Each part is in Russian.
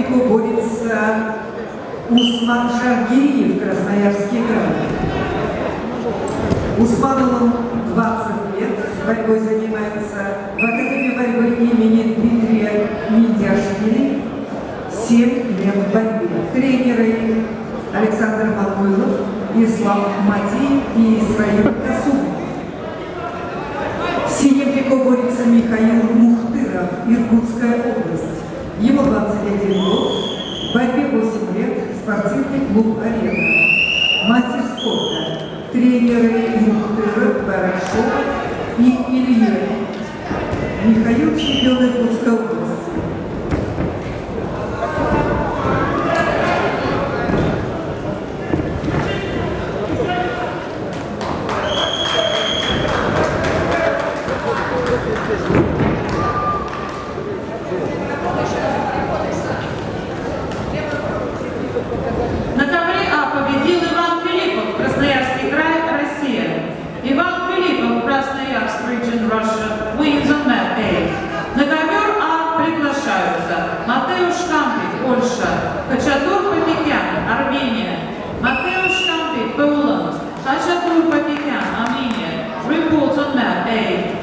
Синемпико борется Усман Шаргириев, Красноярский край. Усманову 20 лет, борьбой занимается в Академии борьбы имени Дмитрия Миндяшвили, 7 лет в борьбе. Тренеры Александр Мануилов, Ислам Матиев и Исраил Касумов. В синем трико борется Михаил Мухтыров, Иркутская область. Ему 21 год, в борьбе 8 лет, спортивный клуб «Арена». Мастер спорта, тренеры Мухтыров, Барашов и Илья. Михаил чемпион Иркутской области. На ковре А победил Иван Филиппов, Красноярский край, Россия. Иван Филиппов, Красноярск, Region, Russia, wins on mat A. На ковер А приглашаются Матеуш Кампик, Польша, Хачатур Папикян, Армения, Матеуш Кампик, Poland, Хачатур Папикян, Армения, reports on mat A.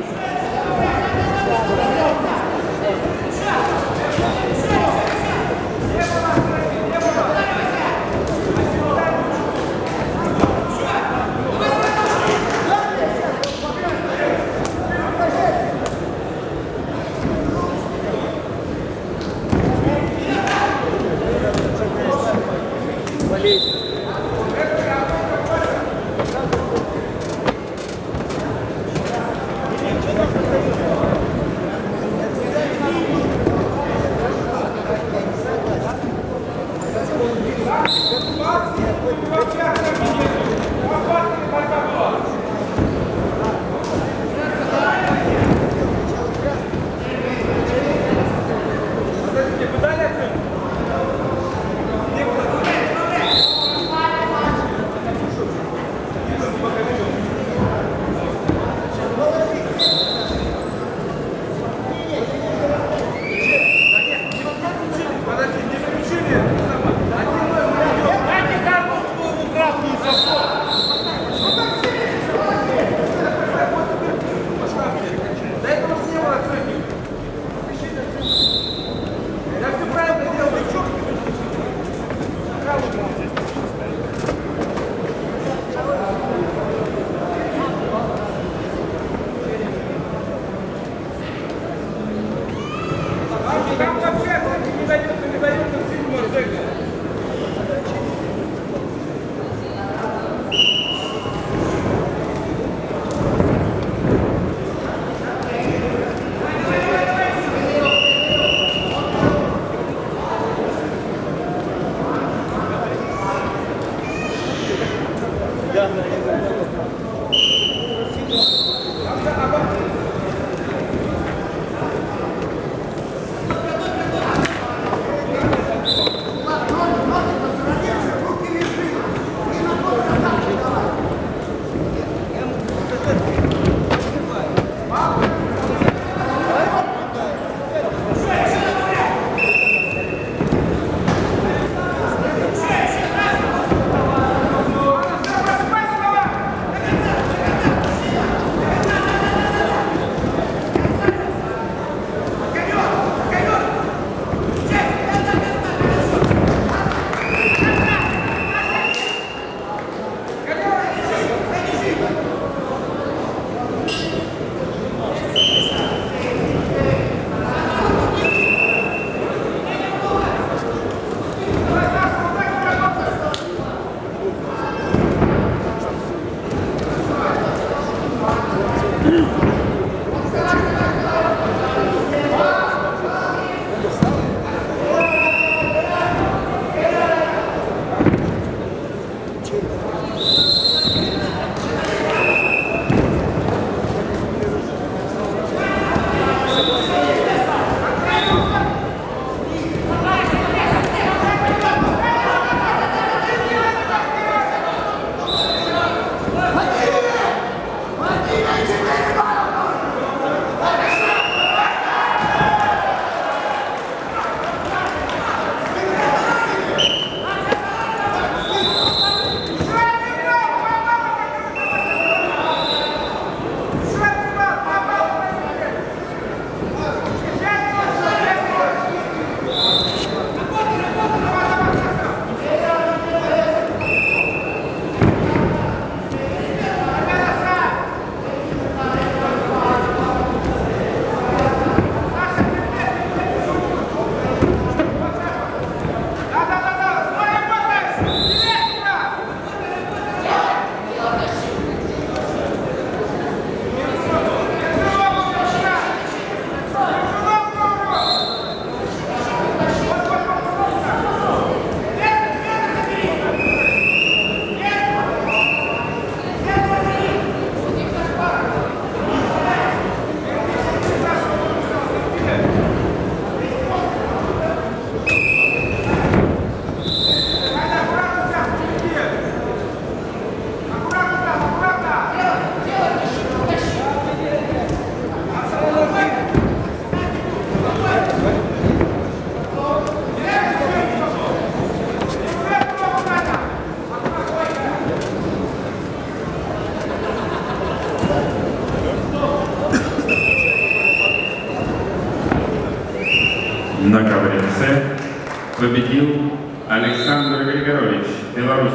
На ковре С победил Александр Григорович, Беларусь.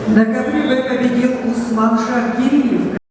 На ковре Б победил Усман Шаркириев,